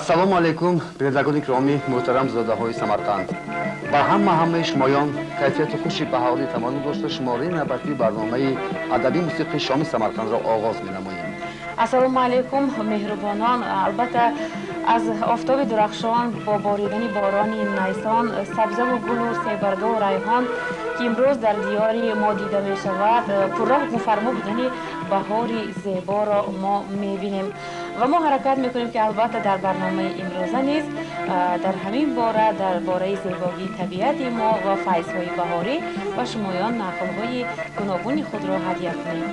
ассалому алайкум бирандагони гиромӣ муҳтарам зодаҳои самарқанд. ба ҳамаи шумоён кайфияту хуши баҳорӣ таманно дошта шумораи навбатии барномаи адабӣ мусиқии шоми Самарқандро оғоз менамоем. ассалому алайкум меҳрубонон. албатта аз офтоби дурахшон бо боридани борони найсон, сабзаву гулу себаргаву райҳон ки имрӯз дар диёри мо дида мешавад, пурроҳ муфармо будани баҳори зеборо мо мебинем ва мо ҳаракат мекунем ки албатта дар барномаи имрӯза низ дар ҳамин бора дар бораи зебогии табиати мо ва файзҳои баҳорӣ ба шумоён нақлҳои гуногуни худро ҳадия кунем.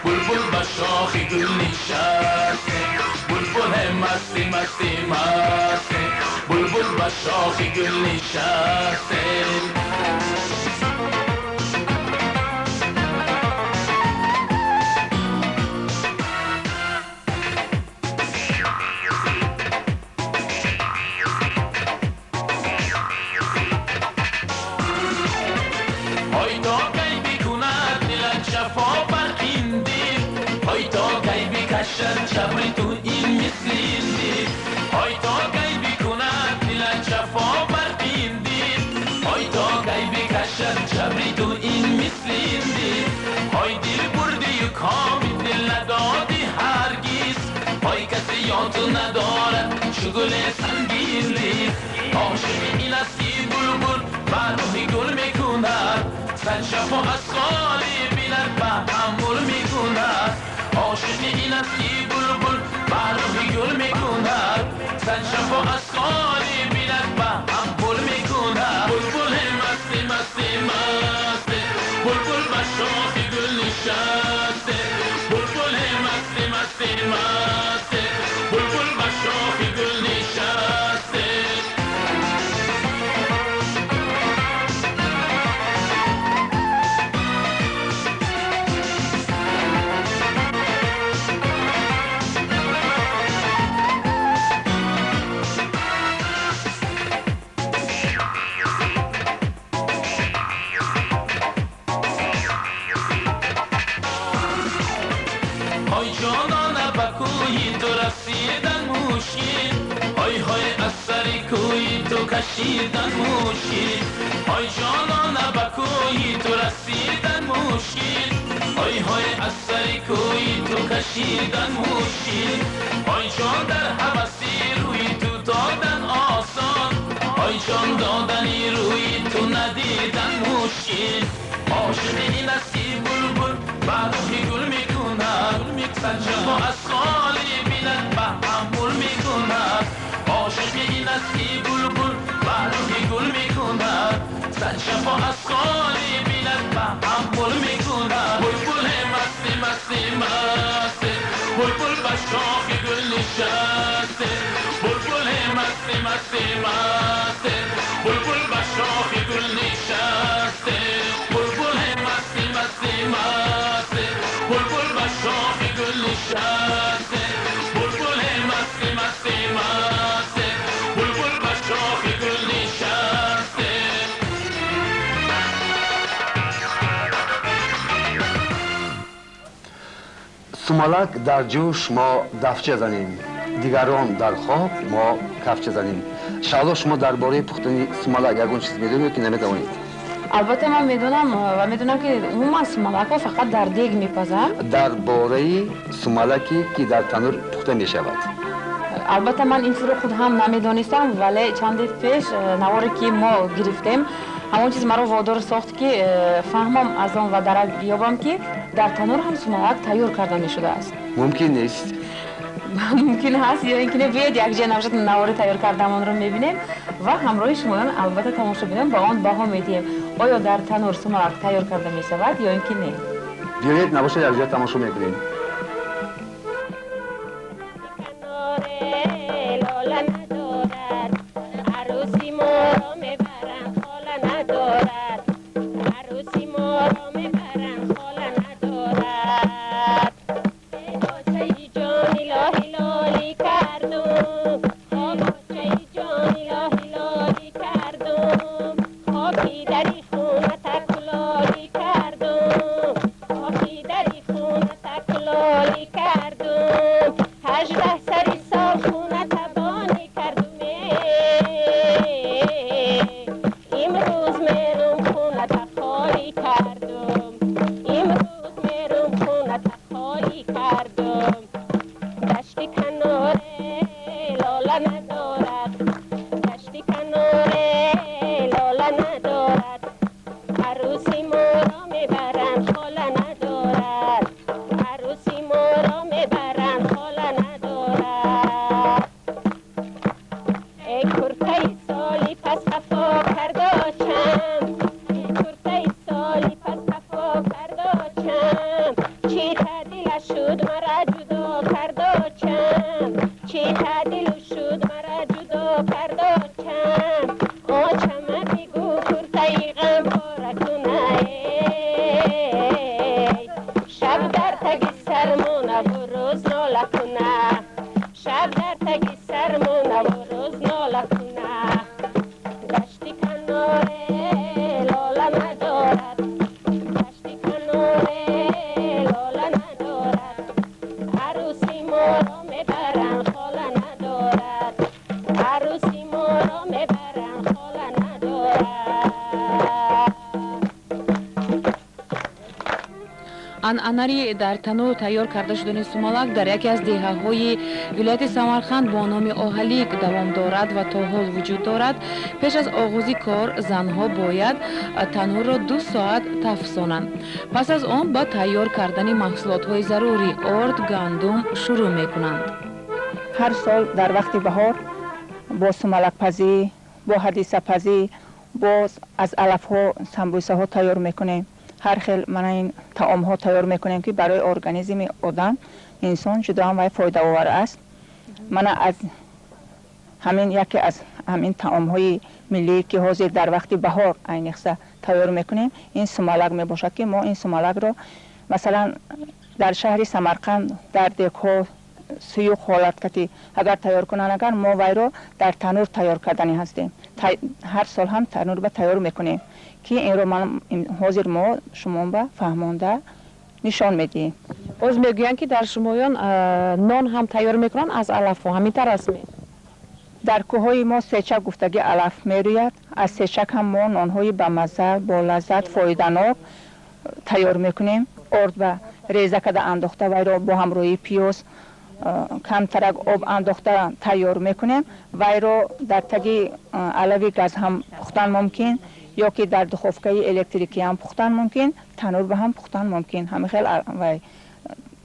बुलबुल बशोखी गुल निशाते बुलबुल है मस्ती मस्ती मस्ती बुलबुल बशोखी गुल निशाते شبری تو این مثلیندی های تا گی بکند دلت شفا برقیندی های تا گی بکشد شبری تو این مثلیندی های دل بردی و کامی دل ندادی هرگیز های کسی یادو ندارد شگل سنگین ریز عاشق این است که بلبل بر روحی گل میکند صد شفا از خالی بیند به حمل میکند عاشق این است که بلبل بر روحی گل میکند صد شفا از خالی بیند به هم گل میکند بلبل مستی مستی مستی بلبل به شاخ گل نشسته بلبل مستی مستی مستی بلبل به شاخ گل نشسته کشیدن مشکل های جانانه با کوی تو رسیدن مشکل های از سر کوی تو کشیدن مشکل های جان در حوثی روی تو دادن آسان های جان دادنی روی تو ندیدن مشکل عاشق این است که بلبل بر روحی گل میکند صد شفا از خالی بیند به حمل میکند عاشق این است که بلبل بر روحی گل میکند صد شفا از خالی بیند به حمل میکند بلبل مستی مستی مستی بلبل به شاخ گل نشسته بلبل مستی مستی مستی بلبل به شاخ گل نشسته بلبل مستی مستی مستی بلبل به شاخ گل نشسته بلبل مستی مستی مستی بلبل به شاخ گل نشسته сумалак дар ҷӯш мо дафча занем, дигарон дар хоб мо кафча занем. шаҳло шумо дар бораи пухтани сумалак ягон чиз медонед ки наметавонед? албатта ман медонам ва медонам ки умуман сумалакҳо фақат дар дег мепазанд. дар бораи сумалаке ки дар танӯр пухта мешавад, албатта ман инчуро худ ҳам намедонистам, вале чанди пеш наворе ки мо гирифтем همون چیز مرا وادار ساخت که فهمم از آن و درک بیابم که در تنور هم سماک تیار کرده می شده است. ممکن نیست. ممکن هست یا اینکه بیاید یک جای نوشته نوار تیار کردمان رو میبینیم و همراه شمایان البته تماشا بینیم با آن بها میدیم آیا در تنور سماک تیار کرده می شود یا اینکه نه. بیایید نباشه یک جای تماشا میکنیم. اناری در تنور تیار کرده شدن سمالک در یکی از دهه‌های ولایت سمرقند با نام آهلیک دوام دارد و تا حال وجود دارد. پیش از آغاز کار زنها باید تنور را 2 ساعت تفسانند. پس از آن با تیار کردن محصولات ضروری آرد، گندم شروع میکنند. هر سال در وقت بهار با سمالک پزی، با حدیثه پزی، باز از علف ها سمبوسه ها تیار میکنیم. هر خیل من این طعام ها تیار میکنیم که برای ارگانیسم آدم انسان جدا هم و فایده آور است. من از همین یکی از همین طعام های ملی که حاضر در وقت بهار اینخسه تیار میکنیم این سمالک می باشد که ما این سمالک را مثلا در شهر سمرقند در دکو سیوخ حالت کتی اگر تیار کنن اگر ما وی را در تنور تیار کردنی هستیم. هر سال هم تنور به تیار میکنیم که این رو من حاضر ما شما به فهمانده نشان میدیم. باز میگوین که در شمایان نان هم تیار میکنن از علف و همینطور است. در کوههای ما سیچک گفتگی علف میروید. از سیچک هم ما نانهای با مزه با لذت فایده‌ناک تیار میکنیم. آرد و ریزه کده انداخته وی را با همراهی پیاز کم ترک آب انداخته تیار میکنیم. وی را در تگی علوی گاز هم پختن ممکن یا که در دخوفکه الکتریکی هم پختن ممکن، تنور به هم پختن ممکن. همه خیلی و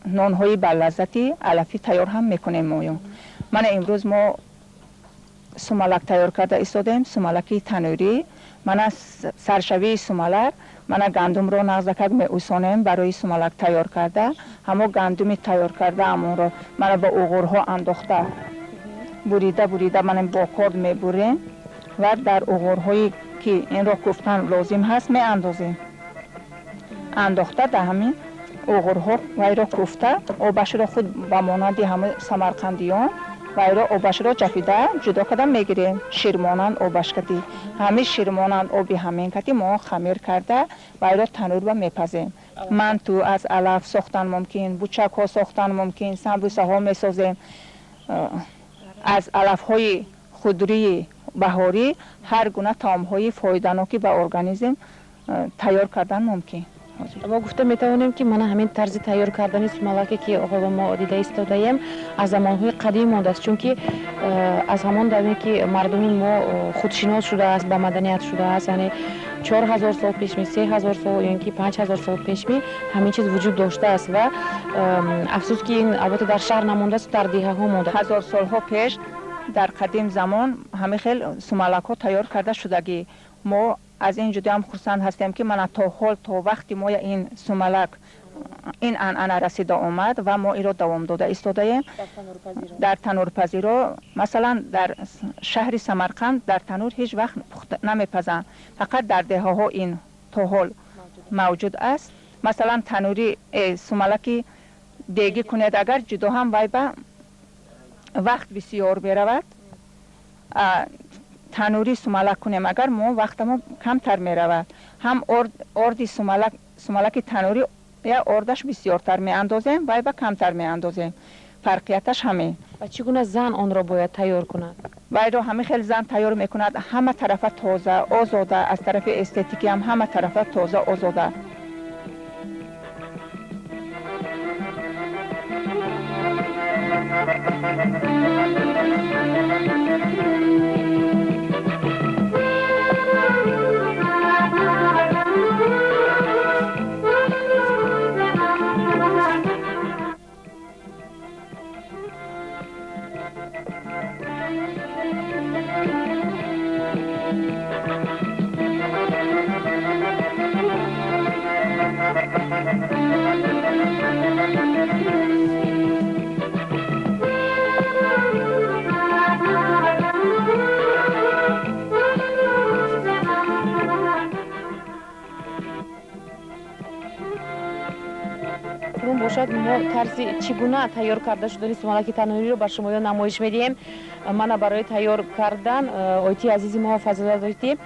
نانهای با لذتی علفی تیار هم میکنیم ما. من امروز ما سمالک تیار کرده ایستادیم، سمالکی تنوری. من از سرشوی سمالک من گندم رو نغزکک می اوسانیم برای سمالک تیار کرده. همو گندمی تیار کرده همون رو من با اوغورها انداخته بریده من با کارد می بریم و در اوغورهایی که این را کوفتن لازم هست می اندازیم. انداخته در همین اوغورها وی را کوفته آبش را خود با مانندی همه سمرقندیان وی را آبش را جفیده جدا کردن میگیریم. شیرمانند آبش کردی همه شیرمانند آبی همین کردی ما خمیر کرده وی را تنور با میپزیم. منتو از علف ساختن ممکن، بوچک ها ساختن ممکن، سمبوسه ها میسازیم. از علف های خودروی بهاری هر گونه طعام های فایده‌ناکی به ارگانیسم تیار کردن ممکن. حاضر. ما گفته میتوانیم که من همین طرز تیار کردن سمالکی که حالا ما دیده ایستادیم از زمانهای قدیم مانده است، چون که از همان دمی که مردم ما خودشناس شده است، با مدنیت شده است، یعنی 4000 سال پیش می، 3000 سال یا اینکه 5000 سال پیش می همین چیز وجود داشته است و افسوس که این البته در شهر نمانده است، در دیه ها مانده. 1000 سالها پیش در قدیم زمان همه خیلی سمالک ها تیار کرده شدگی. ما از این جدا هم خرسند هستیم که من تا حال تا وقتی ما این سمالک این عنعنه رسیده آمد و ما این را دوام داده ایستادیم در تنور پذیرا. مثلا در شهر سمرقند در تنور هیچ وقت نمیپزند، فقط در دهه ها این تا حال موجود است. مثلا تنوری سمالکی دیگی کنید اگر جدا هم وای به وقت بسیار برود، تنوری سمالک کنیم اگر ما وقت ما کمتر می رود. هم اردی سمالک تنوری یا اردش بسیارتر می اندازیم وای به کمتر می اندازیم، فرقیتش همین. و چگونه زن آن را باید تیار کند؟ وای را همه خیلی زن تیار می کند، همه طرف تازه آزاده، از طرف استتیکی هم همه طرف تازه آزاده. باشد ما طرز چگونه تیار کرده شدن سمالک تنوری رو بر شما نمایش میدیم. من برای تیار کردن آیتی عزیزی ما فضل داشتیم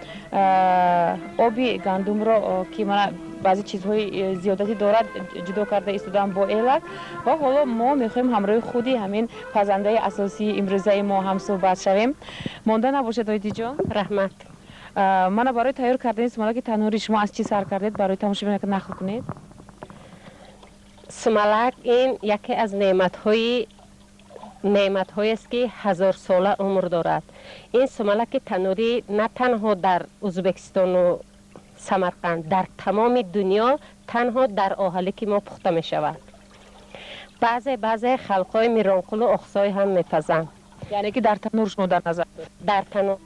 آبی گندم رو که من بعضی چیزهای زیادتی دارد جدا کرده ایستادم با ایلک و حالا ما میخوایم همراه خودی همین پزنده اساسی امروزه ما هم صحبت شویم. مانده نباشد آیتی جان. رحمت. من برای تیار کردن سمالک تنوری شما از چی سر کردید برای تماشا که نقل کنید؟ سمالک این یکی از نعمت‌های است که 1000 ساله عمر دارد. این سمالک تنوری نه تنها در ازبکستان و سمرقند، در تمام دنیا تنها در آهلی که ما پخته می شود. بعضی خلقای میرانقل و اقصای هم میپزند، یعنی که در تنور شما در نظر در تنور.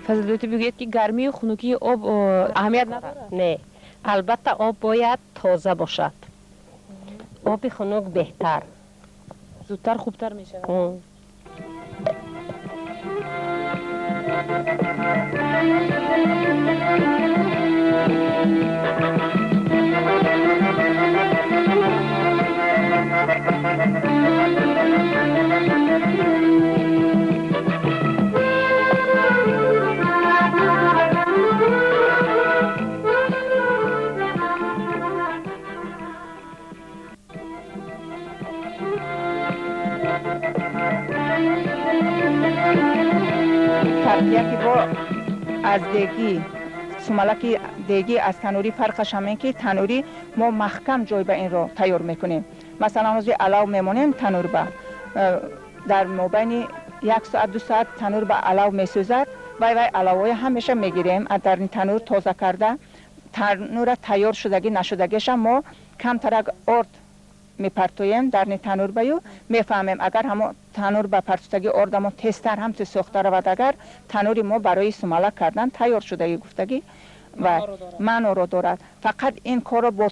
فضلوتی بگوید که گرمی و خنکی آب اهمیت ندارد؟ نه، البته آب باید تازه باشد. آب خنک بهتر، زودتر خوبتر می شود. فرقیتی با از دیگی سمالک دیگی از تنوری فرقش همین که تنوری ما محکم جای به این رو تیار میکنیم. مثلا روزی علاو میمونیم تنور با در مابین 1 ساعت 2 ساعت تنور با علاو میسوزد وای علاوه همیشه میگیریم در این تنور تازه کرده. تنور تیار شدگی نشدگیش ما کمتر آرد میپرتویم در این تنور بیو میفهمیم اگر همون تنور با پرتوتگی آرد ما تستر هم تو سوخته رود اگر تنوری ما برای سمالک کردن تیار شدگی گفتگی و منو رو دارد. فقط این کار رو با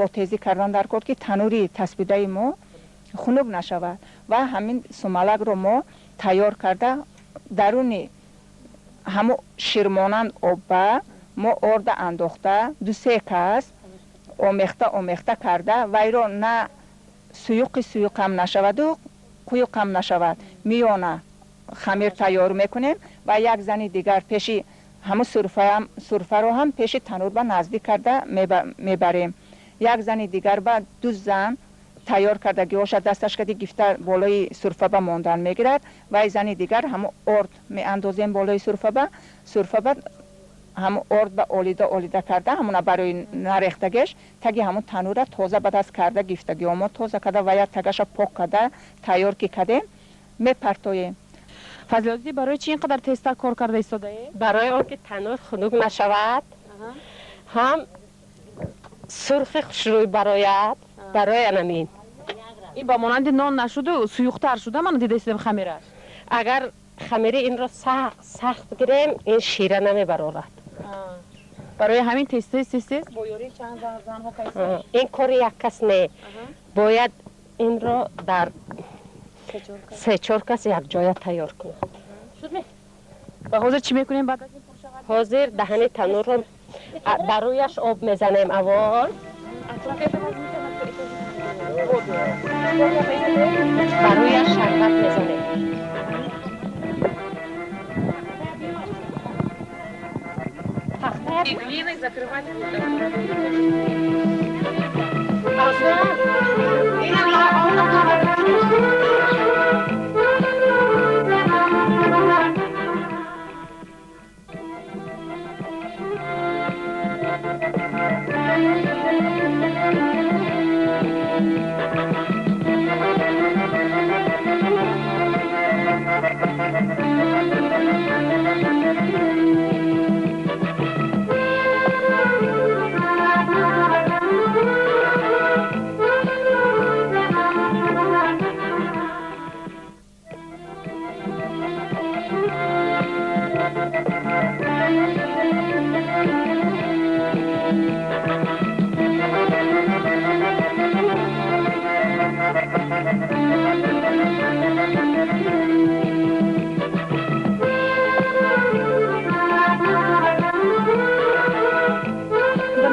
تیزی کردن در کار که تنوری تسبیده ما خنک نشود و همین سمالک رو ما تیار کرده درونی همو شیرمانند آب ما آرد انداخته 2-3 کس آمیخته کرده و ای رو نه سیوق هم نشود و قوی کم نشود میانه خمیر تیار میکنیم و یک زن دیگر پیشی همون سرفه رو هم پیش تنور به نزدیک کرده میبریم. یک زن دیگر با 2 زن تیار کرده گیاش دستش کردی گفته بالای سرفه به ماندن میگیرد و یک زن دیگر همون ارد می اندازیم بالای سرفه به همون ارد به اولیده کرده همون برای نریختگیش تگی همون تنور تازه به دست کرده گفتگی ما تازه کرده و یا تگش پاک کرده تیار که کردیم میپرتوییم. فضلالدی برای چی اینقدر تیزتر کار کرده ایستاده ای؟ برای آنکه تنور خنک نشود، هم سرخ خوشروی برای انمین. این با مانند نان نشده و سوختر شده من دیده ایستم خمیرش. اگر خمیر این را سخت گیریم این شیره نمیبرارد. برای همین تیز با یاری چند زن ها کیسه؟ این کار یک کس نه، باید این را در 3-4 کس یک جای تیار کنیم. و حاضر چی میکنیم بعد از این پر شود؟ حاضر دهن تنور رو در رویش آب میزنیم اول، بر رویش شربت میزنیم. Глиной закрывать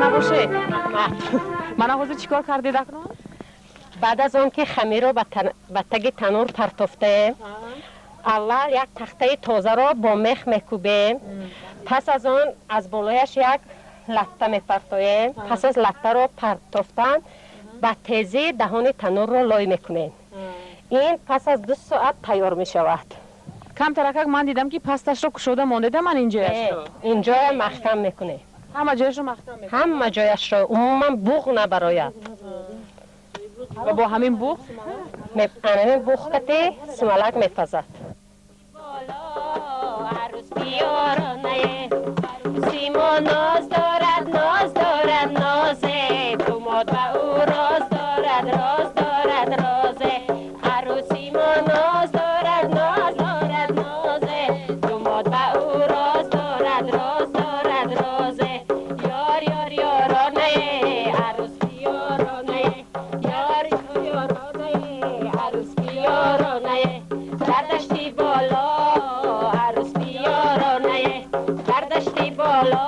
نباشه. من حاضر چیکار کردی دکنم؟ بعد از آن که خمیر رو به تگ تنور پرتفته، اول یک تخته تازه را با مخ میکوبیم، پس از آن از بالایش یک لطه میپرتویم، پس از لطه رو پرتفتن به تیزی دهان تنور رو لای میکنیم. این پس از 2 ساعت تیار میشود. کم ترکک من دیدم که پستش رو کشوده مانده من اینجا محکم میکنه. همه جایش رو مختم میکنه. همه جایش رو عموما بوغ نبراید. و با همین بوغ همین بوغ کتی سمالک میپزد. سیما ناز دارد نازه، دوماد به او راز دارد رازه. عروسی ما ناز دارد نازه، دوماد به او راز دارد رازه. یار یارانه عروس بیارانه، یار یارانه عروس بیارانه. دردشتی بالا عروس بیارانه، دردشتی بالا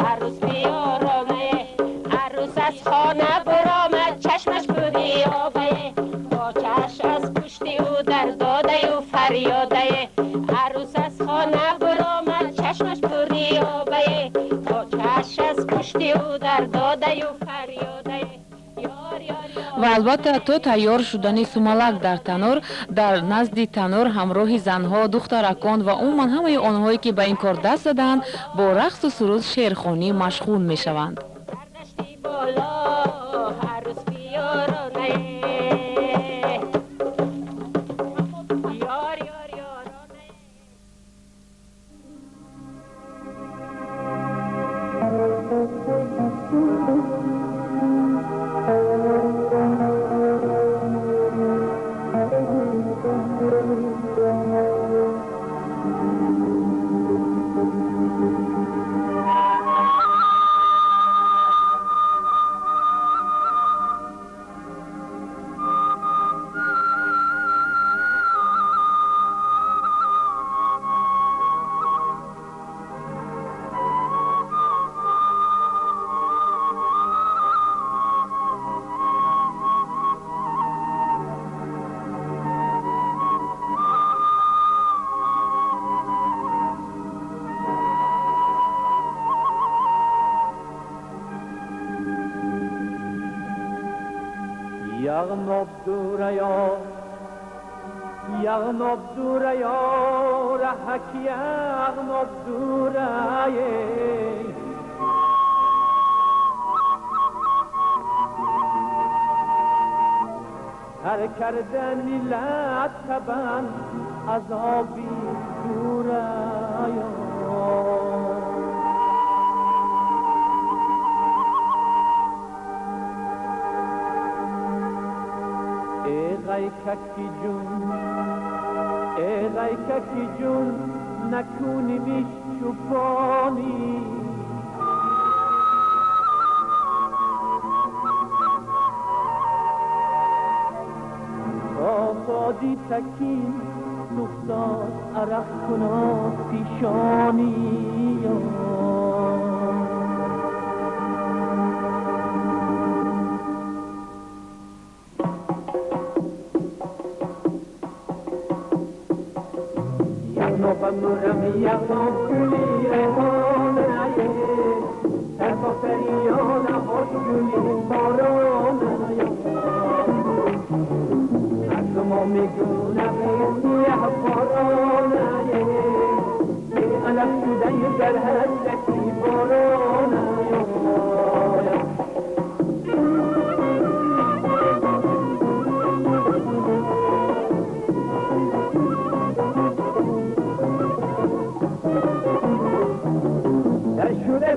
عروس بیارانه. عروس از خانه برآمد چشمش بودی آبه، با چشم از پشتی او در داده و فریاده. عروس از خانه برآمد چشمش بودی آبه، با چشم از پشتی او در داده و فریاده. و البته تا تیار شدن سومالک در تنور در نزد تنور همراه زنها، دخترکان و عموما همه آنهایی که به این کار دست دادند با رقص و سرود شعرخوانی مشغول می شوند. یغنب دوره یا رحک یغنب دوره هر کردن لطبن از آبی دوره ای ککی جون نکنی میش چوپانی آقادی تکین نختاد عرق کنا پیشانی یغنب گلی ریحانه در با فریاد خوش گلی بارانه مردم میگونه سیه بارانه علم شده در حسرتی بارانه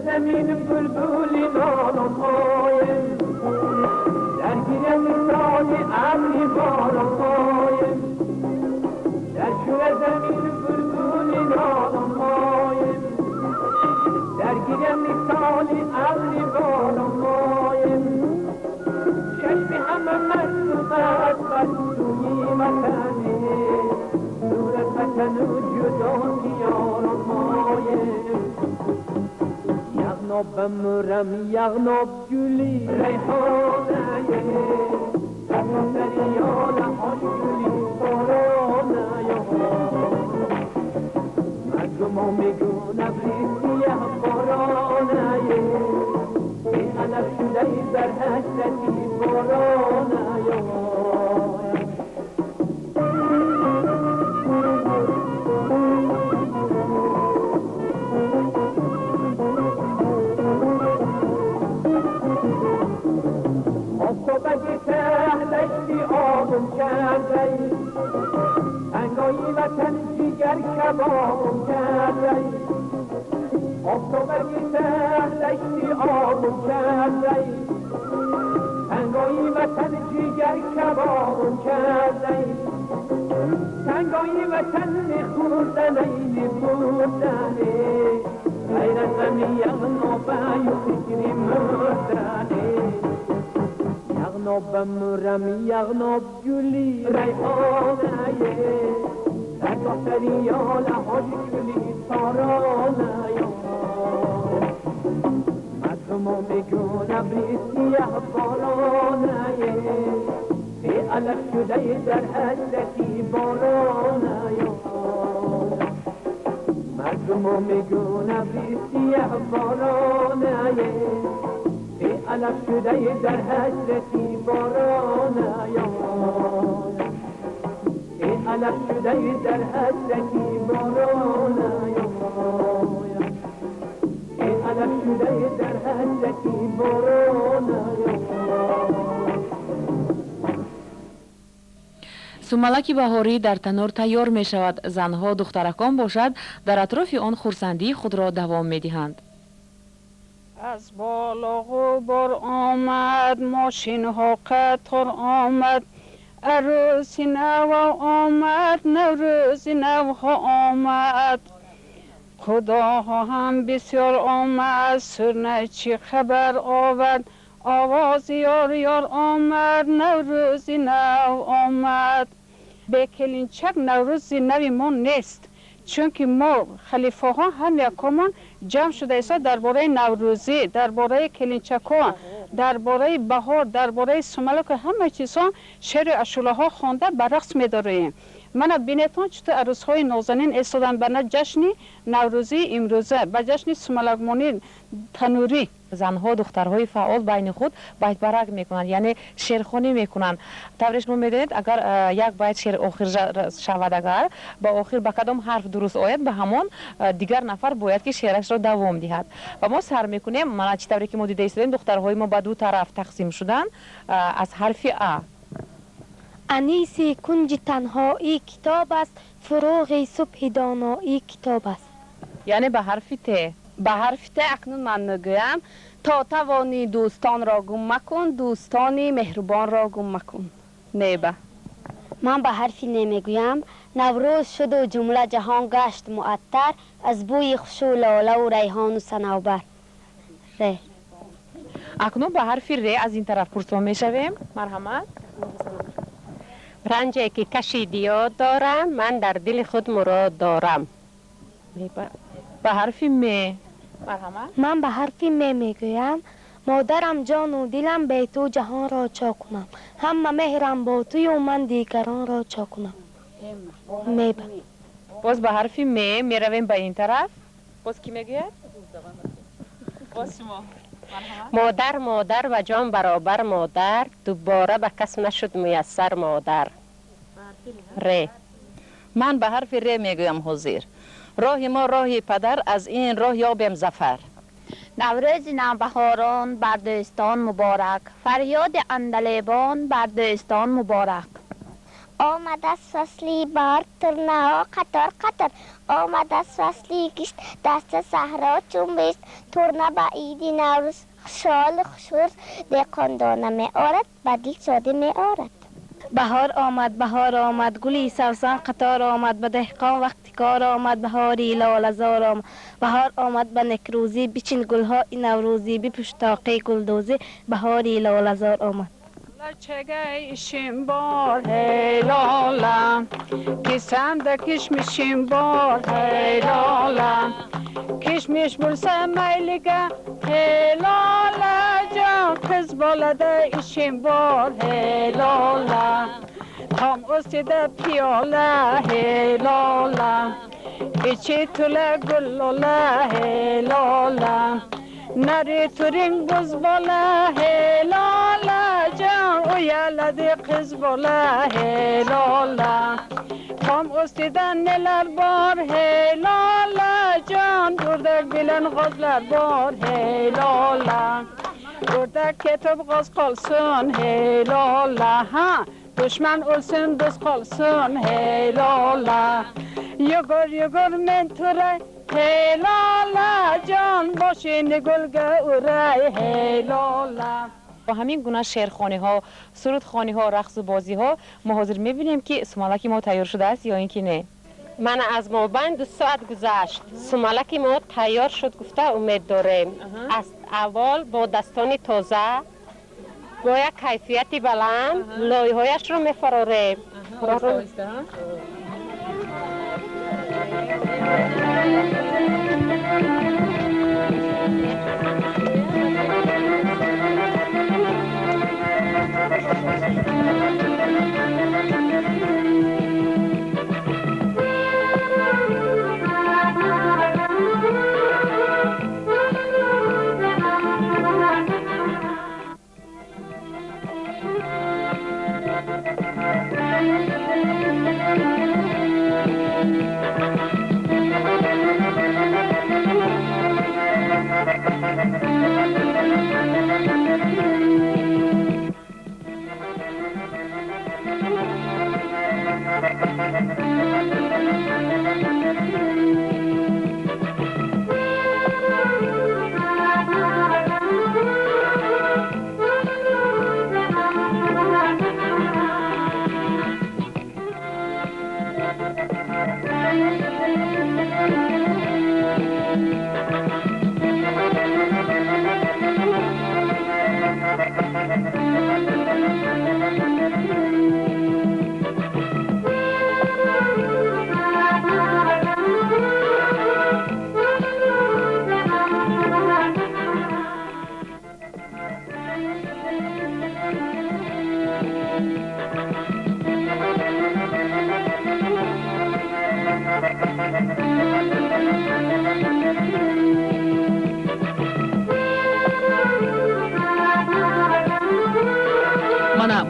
زمین بلبلی نالم هایم درگیر مثال ابری بارم هایم در شور زمین بلبلی نالم هایم درگیر مثال ابری بارم هایم چشم همه مرسومت بستوی وطنه دور وطن و جدا دیارم هایم یغنب مرم یغنب گلی ریحانه در فریاد خوش گلی بارانه مردم میگون ابری سیه بارانه ای علف شده در حسرتی بارانه دشتی آبم کرده انگایی وطن جیگر کبابم کرده آفتابگی دشتی آبم کرده انگایی وطن جیگر کبابم کرده انگایی وطن خوردنه نبودنه غیرت یغنب و فکری مردنه یغنب مرم یغنب گلی ریحانه در با فریاد خوش گلی تارانه مردم میگون ابری سیه بارانه ای علف شده در حسرتی بارانه مردم میگون ابری سیه بارانه علف شده در حسرتی بارانه ای علف شده در حسرتی بارانه ای علف شده در حسرتی بارانه سومالک بهاری در تنور تیار می شود. زنها دخترکان باشد در اطراف آن خرسندی خود را دوام می دهند. از بالا غبار آمد ماشین ها قطار آمد عروسی نو آمد نوروزی نوها آمد خداها هم بسیار آمد سرنه چی خبر آورد آواز یار یار آمد نوروزی نو آمد به کلینچک نوروزی نوی ما نیست چون که ما خلیفه ها هم یکمان جمع شده ایسا درباره نوروزی، درباره کلینچکا، درباره بهار، درباره سومالک همه چیزها شعر اشوله ها خوانده به رقص می‌داریم من بینتون چطور عروس‌های نازنین ایستادن به جشن نوروزی امروزه به جشن سملگمانی تنوری. زنها دخترهای فعال بین خود بیت برک میکنند، یعنی شعرخوانی میکنند. طوری شما میدونید اگر یک بیت شعر آخر شود، اگر با آخر به کدام حرف درست آید به همان دیگر نفر باید که شعرش را دوام دهد و ما سر میکنیم. من طوری که ما دیده ایستادیم دخترهای ما به دو طرف تقسیم شدن از حرف ا. انیس کنج تنهایی کتاب است، فروغ صبح دانایی کتاب است. یعنی به حرف ت. به حرف ت اکنون من میگویم تا توانی دوستان را گم مکن، دوستانی مهربان را گم مکن. نیبه. من به حرفی نمیگویم نوروز شد و جمله جهان گشت معطر از بوی خوش و لاله و ریحان و صنوبر. ر. اکنون به حرف ر از این طرف پرسان میشویم. مرحمت. رنجی که کشیدی یاد دارم، من در دل خود مراد دارم. به حرف م. مرحمت. من به حرفی میگویم مادرم جان و دلم به تو جهان را چا کنم، همه مهرم با توی و من دیگران را چا کنم. میبه. باز به حرف م میرویم به این طرف. باز کی میگه؟ باز شما. مادر مادر و جان برابر مادر، دوباره به کس نشد میسر مادر. ر. من به حرف ر میگویم حضیر. راه ما راه پدر، از این راه یابیم ظفر. نوروز نوبهاران بر دوستان مبارک، فریاد عندلیبان بر دوستان مبارک. آمد از فصلی بار ترنه ها قطار قطار، آمد از فصلی گشت دست صحرا چوبیست، ترنه با عیدی نوروز خوشحال خوشورز، دهقاندانه می آرد بدی شاده می آرد. بهار آمد گلی سوسن قطار آمد، به دهقان وقتی کار آمد، بهاری لاله‌زار آمد. بهار آمد به نکروزی بچین گلها این نوروزی، بپوش تاقی گلدوزی، بهاری لاله‌زار آمد. لچگه شنبار هی لالا، کسند کشمشین بار هی لالا، کشمش برسه میلیگه هی لالا جان، کس بالده ایشین بار هی لالا، تام استیده پیاله هی لالا، ایچی طوله گل لاله هی لالا، نری تورین بز بالا هی لالا جان، او یلدی قز بالا هی لالا، تام استیدن نلر بار هی لالا جان، دورده بیلن غزلر بار هی لالا، دورده کتاب غز قلسون هی لالا، ها دشمن اولسون دوست قلسون هی لالا، یگر من توره هی لالا جان، باشی نگلگه اوره هی لالا. با همین گونه شعرخوانی ها، سرودخوانی ها، رقص و بازی ها ما حاضر میبینیم که سمالک ما تیار شده است یا اینکه نه. من از مابین 2 ساعت گذشت، سمالک ما تیار شد گفته امید داریم. از اول با دستان تازه با یک کیفیتی بلند لایه هایش رو میفراریم.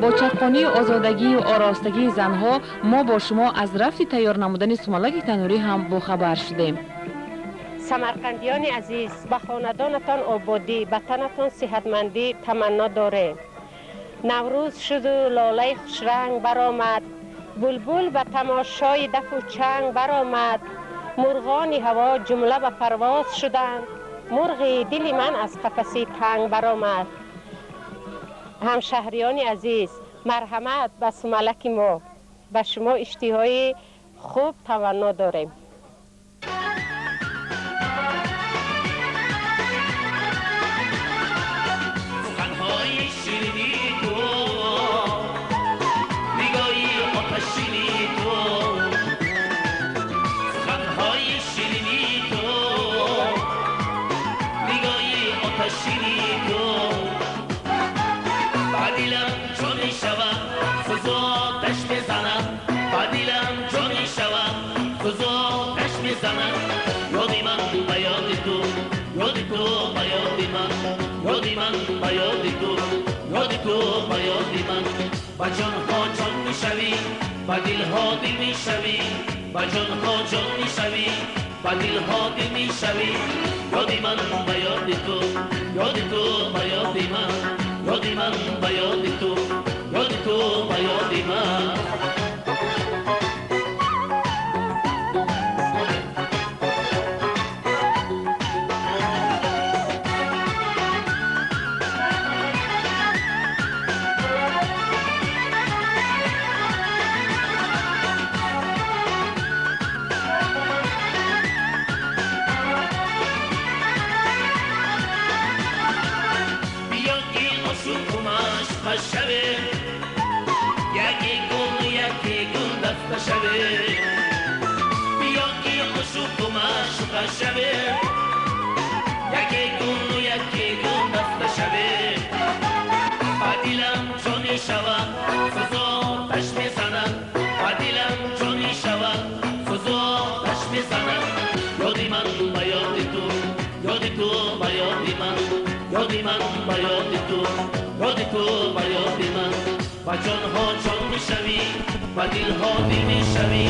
با چکانی آزادگی و آراستگی زنها ما با شما از رفت تیار نمودن سمالک تنوری هم باخبر شدیم. سمرقندیان عزیز، به خاندانتان آبادی، به تنتان صحتمندی تمنا داره. نوروز شد و لاله خوشرنگ برآمد، بلبل به تماشای دف و چنگ برآمد، مرغان هوا جمله به پرواز شدند، مرغ دل من از قفسی تنگ برآمد. همشهریان عزیز، مرحمت به سمالک ما، به شما اشتهای خوب تمنا داریم. با جان ها جان می شوی، با دل ها دل می شوی، با جان ها جان می شوی، با دل ها دل می شوی. یادی من با یاد تو، یاد تو با یاد من، یادی من با یاد تو، یاد تو با یاد من. با جان ها جان می شوی، با دل ها دل می شوی،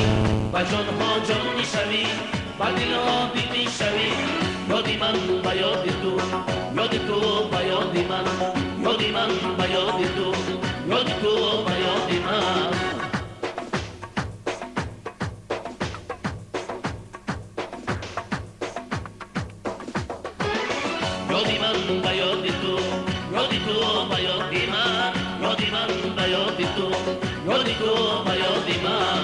با جان ها جان می شوی، با دل ها دل می شوی. یادی من با یاد تو، یاد تو با یاد من، یادی من با یاد تو، یاد تو با یاد من. یادی من با یاد تو، یاد تو با یاد من، یادی من با یاد تو، یاد تو با یاد من.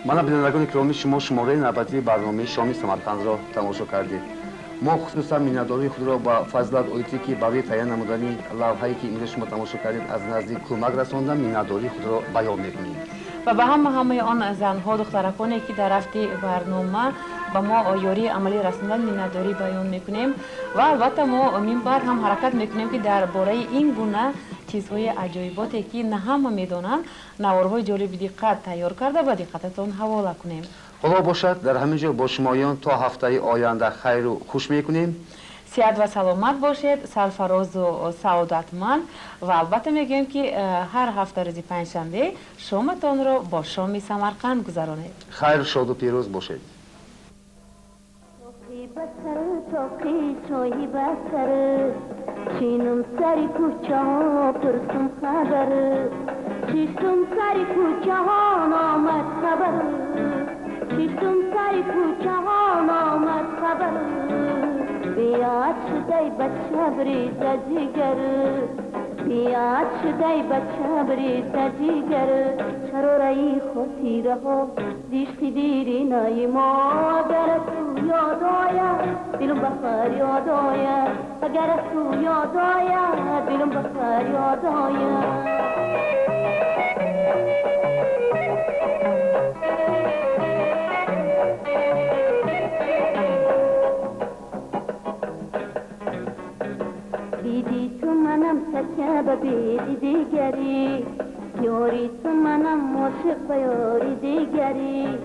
مانا بینندگان گرامی، شما شماره نوبتی برنامه شامی سمرقند را تماشا کردید. ما خصوصا میناداری خود را با فضلت اویتی که برای تعیین نمودن لوحه‌ای که اینجا شما تماشا کردید از نزدیک کمک رساندن، میناداری خود را بیان می‌کنیم. و به همه آن زنها دخترکانی که در رفت برنامه با ما یاری عملی رساندن میناداری بیان میکنیم و البته ما این بار هم حرکت میکنیم که درباره این گونه چیزهای عجایباتی که نه همه میدونن نوارهای جالب دقت تیار کرده و دقتتون حواله کنیم. خدا باشد در همینجا با شمایان تا هفته آینده خیر و خوش میکنیم. صحت و سلامت باشید، سرفراز و سعادتمند و البته میگیم که هر هفته روز پنجشنبه شامتان را با شام سمرقند گذرانید. خیر، شاد و پیروز باشید. چینم سری کوچه ها پرسم خبر، شیشتم سری کوچه ها نامد خبر، شیشتم سری کوچه ها نامد خبر. بیاد شدی بچه بریز جیگر، بیاد شدی بچه بریز جیگر. شرورایی خوصی رها دیشتی دیری نای ما، اگر تو یاد آید دلم بخار یاد آید، اگر تو یاد آید دلم بخار یاد آید. دیدی تو منم سکه بیدی دیگری، یاری تو منم عاشق به یاری دیگری.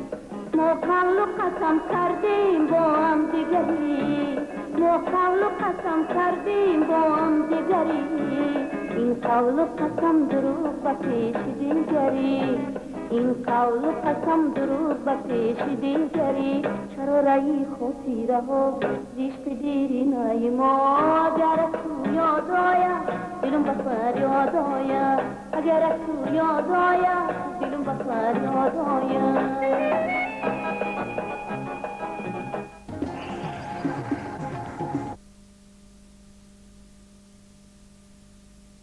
ما قول و قسم کردیم با هم دیگری ما قول و قسم کردیم با هم دیگری این قول و قسم دروغ به پیش دیگری این قول و قسم دروغ به پیش دیگری چرا رایی خودی رها زیشت دیری نای ما اگر تو یاد آیا دلم به فریاد آیا اگر تو یاد آیا دلم به فریاد آیا